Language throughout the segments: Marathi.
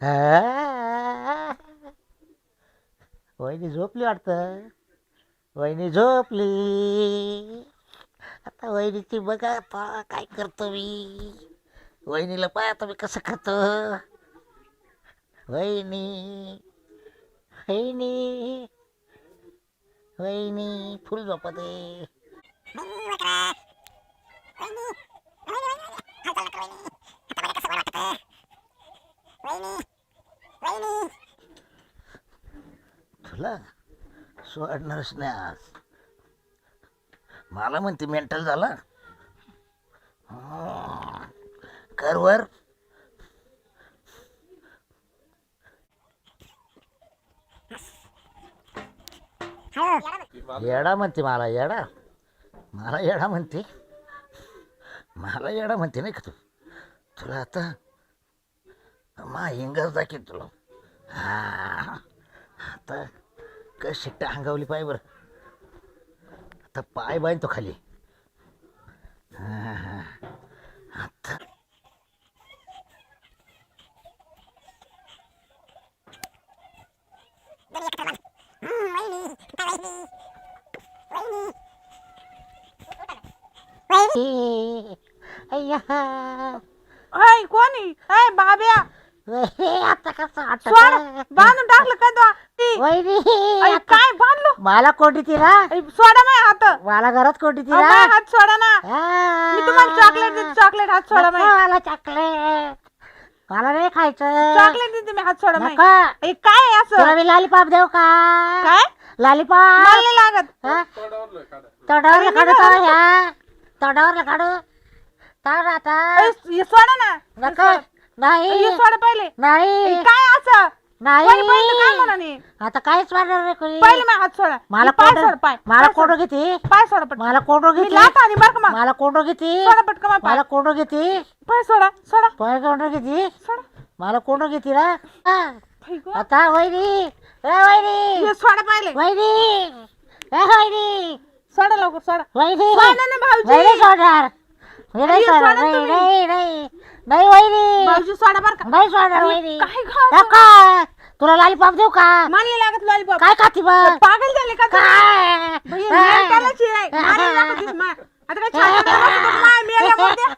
हा? वहिनी झोपली वाटतं. वहिनी झोपली. आता वहिनीची बघा आता काय करतो मी. वहिनीला पाय आता मी कसं खातो. वहिनी वहिनी वहिनी फुल झोपत आहे. तुला सोडणारच नाही आज. मला म्हणते मेंटल झाला. कर वर. येडा म्हणते मला. येडा मला येडा म्हणते. मला येडा म्हणते नाही का तू. तुला आता मा हिंगच दाखील तुला. हा आता कशी टांगवली पाय बरं. आता पाय बांध तो खाली. आता अय्या ऐ कोणी ऐ बाब्या आता कसं सोड आटत. बांधून टाकलं का तो ती? वहिनी ऐ, काय बांधलो मला कोंडी तिला. ऐ, सोडा माझे हात. मला घरात कोंडी अहो, माझे तिला. हात सोडा ना. मी तुम्हाला चॉकलेट देते. चॉकलेट हात सोडा माझे. मला चॉकलेट. मला नाही खायचं. चॉकलेट देते मी. हात सोडा माझे. नका. ऐ, काय आहे असं? तुला मी लॉलीपॉप देऊ का. काय लॉलीपॉप. मला नाही लागत. तोंडावर काढू तो ह्या. तोंडावर काढू. ताड आता. ऐ, हे सोडा ना. नका. नाही हे सोडा पहिले. ऐ, नाही काय असं? नाही कोणी पहिले काय म्हणाने? आता काहीच वाढणार नाही कोणी. पहिले माझे हात सोडा. मला पाय कोंडू. सोड पाय. मला पाय सोड. कोंडू घेते. पाय सोडा पटकन. मला कोंडू मी घेते. लाथ आणि बरं का मग. मला कोंडू घेते. सोडा पटकन माझे पाय. मला कोंडू घेते. पाय सोडा सोडा पाय कोंडू घेते. सोडा. मला कोंडू घेते ना. ऐ गं. आता वहिनी. ए वहिनी. हे सोडा पहिले. वहिनी. ए वहिनी. सोडा लवकर सोडा. वहिनी. सोडा ना भाऊजी. नाही सोडणार. मी नाही अरे, सोडणार. सोडा नाही तुम्ही. नाही नाही नाही वहिनी. भाऊजी सोडा बरं का. नाही सोडणार वहिनी. काय गं? नका. तुला लॉलीपॉप देऊ का. मला नाही लागत लॉलीपॉप. काय खाती बघ. पागल झाले का तुम्ही? काय भैया, मेंटलच आहे. मला नाही लागत हे. आता काय छाती मेल्या मोठ्या.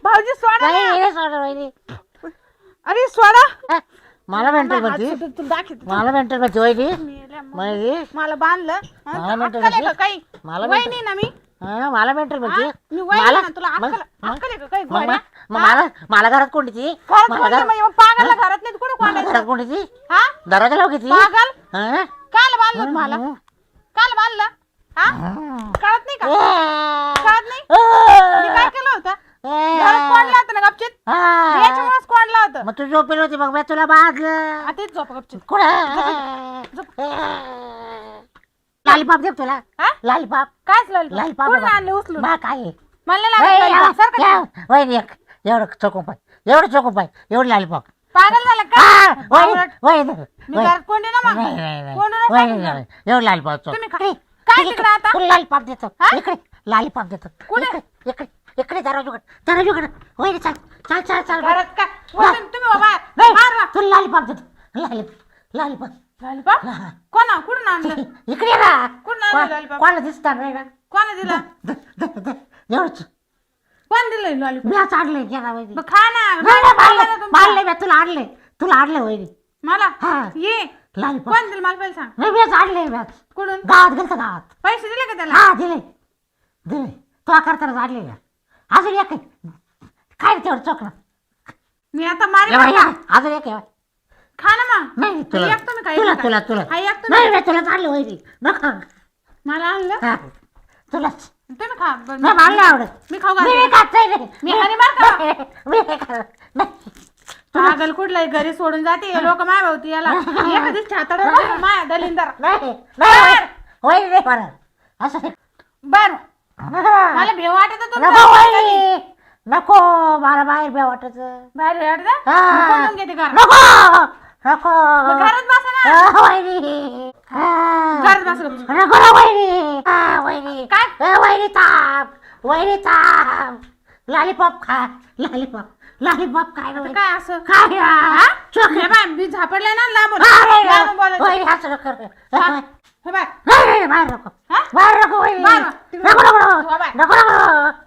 भाऊजी सोडा नाही ना. नाही सोडणार वहिनी. अरे सोडा. मला मेंटल हात म्हणते. सुटून तुला दाखवते. मला मेंटल म्हणते वहिनी. मेल्या मोठ्या. वहिनी. मला बांधलं. मला mental अक्कल आहे का म्हणते. काही? मला वहिनी ना मी. हा, मला मेंटल हा? म्हणते. मी वहिनी मला ना तुला अक्कल अक्कल आहे का काही मग- घोड्या? मग मला मला घरात कोंडीची. घरात मला कोण नाही, घरात मग पागलला घरात नाही कुठे मला कोणाचं? घरात कोंडीची. हा दरवाजा लाव किती. पागल काल बांधलं मला काल बांधलं हा कळत नाही का कळत नाही मी काय केलं होतं घरात कोणलं होतं ना गपचित याच्यामुळेच कोणलं होतं मग तू झोपेल होती मग मी तुला बांधलं. आता तेच झोप गपचित कुठं लालीपाप देऊ तुला. हा लालीपाप. कायच लावलं लालीपाप कुठून बाबा. आणले उचलून बा काय आहे? मला नाही लागत लालीपाप. सारखं ते. वहिनी एक एवढं चोको पाय. एवढं चोको पाय. एवढं लालीपाप. पागल झाला हा, का वहिनी बावळट. वहिनी मी घरात कोंडी ना मग नाही नाही नाही कोंडू नका वहिनी तुम्ही. नाही. एवढं लालीपाप चोक. तुम्ही काय काय तिकडे आता तुला लालीपाप देतो. हा? इकडे लालीपाप देतो. कुठे? इकडे इकडे इकडे दरवाजाकडे वहिनी चाल चाल चाल चाल. घरात काय वरून तुम्ही बाबा नाही मारा तुला लालीपाप देतो. लालीपाप लालीपाप हा. कोणा कुठून आणलं इकडे ये ना. कुठून आणलं लालीपाप कोणाला दिसतात नाही ना. कोणा दिलं एवढंच कोण दिलं लॉलीपॉप मी आज आणलंय घ्या वहिनी. मग खा ना नाही खा ना मारले तुमचं. मारले मी तुला आणले वहिनी. मला हा. ये लालीपाप कोण दिलं मला पहिले सांग नाही मी आज आणले मी आज. कुठून गावात गेलतो गावात. पैसे दिले का त्याला हा दिले दिले तुला करताना आणले का. अजून एक आहे. काय रे तेवढं चोकणं. मी आता मारे अजून एक आहे. खा ना मग नाही तुला हे एकटं मी काय तुला खाऊ? तुला तुला हा, एकटं मी- नाही मी तुला आणले वहिनी नका. मला आणलं हा तुलाच तुम्ही खा बरं, नाही मला नाही आवडत. मी खाऊ मी नाही घालते. खात नाही. मी हानी मार का? मी नाही खात. नाही. पागल कुठलाही घरी सोडून जाते लोक माय भावती याला एखादी छातड माया दलिंदर नाही नाही वहिनी नाही म्हणत. असं नाही. बर मला भेव वाटत नको वहिनी नको मला बाहेर बे वाटत. बाहेर वाटत हा. कोंडून घेते घर नको नको मग घरात बसा ना वहिनी घरात बस गपचूप. नको ना वहिनी. वहिनी काय वहिनी ताप वहिनी ताप. लॉलीपॉप खा लॉलीपॉप लॉलीपॉप काय आता रे? काय असं काय हा? चॉकलेट हे बाय मी झापडले ना लांबून अरे लांबून बोलायचं. वहिनी असं नको करू. हा? हे बाय नाही, बाहेर नको हा? बाहेर नको वहिनी. बाहेर तिकडे नको नको हो बाय. नको नको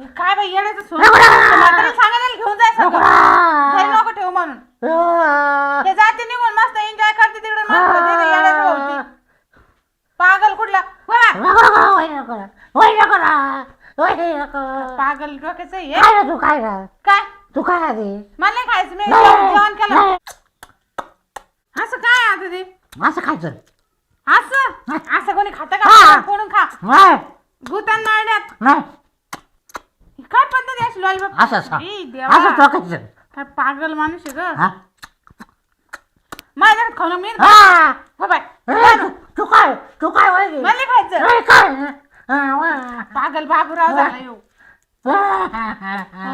हे काय बाई येण्याचं सोड नको ना. म्हातारीला सांगायला घेऊन जाय नको सगळं घरी ना. नको ठेवू म्हणून नको. ते जाते निघून मस्त एन्जॉय करते तिकडे येण्याचं भाऊची पागल कुठला हो बाय. नको वहिनी नको वहिनी नको ना वहिनी नको. पागल डोक्याचं हे काय रे तू काय रे? काय तू काय आधी मला नाही खायचं मी नाही, जेवण केलं नाही. असं काय आता ते असं खायचं असं असं कोणी खातं हा. का कोणून खा नाही गुतान नाळण्यात नाही काय पद्धत आहे अशी लॉलीपॉप असं असं ई असं देवा टोकायचं काय पागल माणूस आहे ग हा माझ्या खाऊ मी हा हो बाय ए, तू काय वहिनी? मला नाही खायचं ए, काय हा, वा. पागल बाबूराव झाला येऊ हा,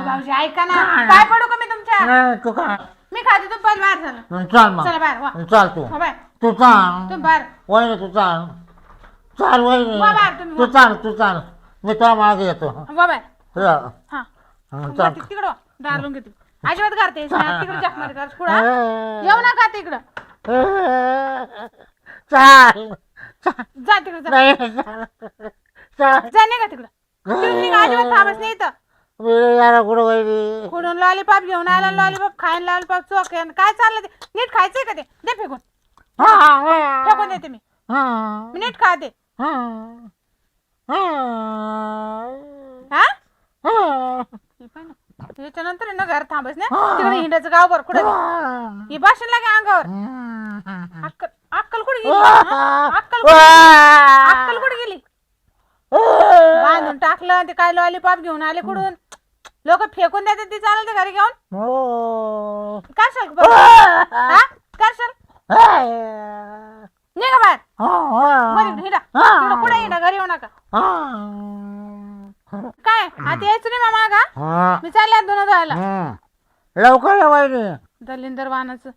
भाऊजी ऐका ना काय पडू का मी तुमच्या नाही, तू काय मी खाते तू पहिले बाहेर झालं चाल मग चला बाहेर वा चाल तू हो बाय तू चाल तुम्ही बाहेर वहिनी तू चाल चाल वहिनी वा बाहेर तुम्ही तू चाल मी तुला मागे येतो वा बाय या. हा चाल तिकडं दारलून घेते अजिबात करते तिकडे जख मध्ये कर पुढं येऊ नका तिकडं चाल जा तिकडे जा नाही चाल चाल जा नाही का तिकडं तिकडून निघा अजिबात थांबच नाही इथं मी यार कुठं वहिनी कुठून लॉलीपॉप घेऊन आला लॉलीपॉप खायला लॉलीपॉप चोक काय चाललं ते नीट खायचंय का ते दे फेकून फेकून देते मी मी नीट खाते हा हे पाह्य ना. त्याच्यानंतर आहे ना घर थांबच ना तिकडे हिंडाचं गावभर कुठे ही भाषण लागे अंगावर अक्कल अक्कल कुठे गेली हा? अक्कल कुठे गेली बांधून टाकलं ते काय लॉलीपॉप घेऊन आले कुठून लोक फेकून देतात ती चालेल ते घरी घेऊन करशाल करशाल निघा बाहेर वर हिंडा तिकडं कुठे हिंडा घरी येऊ नका काय आता यायचं नाही मामा का मी चालले दोन जायला लवकर या वहिनी दलिंदर वाहनाचं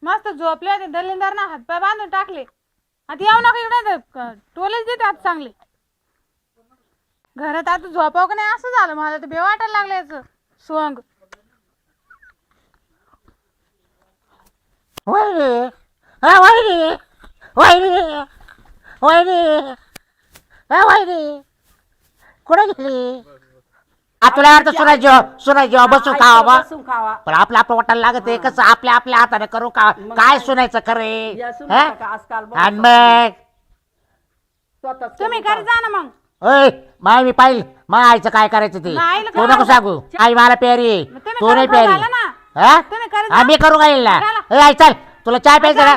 मस्त झोपले होते दलिंदर ना हातपाय बांधून टाकले आता येऊ नका इकडे टोलेच देते आता चांगले घरात आता झोपाव का नाही असं झालं मला तर बे वाटायला लागलं याचं सोंग वहिनी हा वहिनी वहिनी वहिनी हा वहिनी कुठे गेली तुला वाटतं सुना जेव्हा बसून खावा बा बसून खावा पण आपलं वाटायला लागत आहे कसं आपल्या हाताने करू का काय सुनायचं खरे या सुना का आजकाल बघ. आणि मग स्वतःच तुम्ही करून घरी जा ना मग ओय माय मी पाहिल मग आईचं काय करायचं ते नाही, तू नको सांगू आई मला प्यारी तुम्ही तू नाही करून खाऊ प्यारी घाला ना. हा तुम्ही करून जा. आम्ही करू गाईल ना घाला. ए, आई चल तुला चाय प्यायचं जा, ना जा.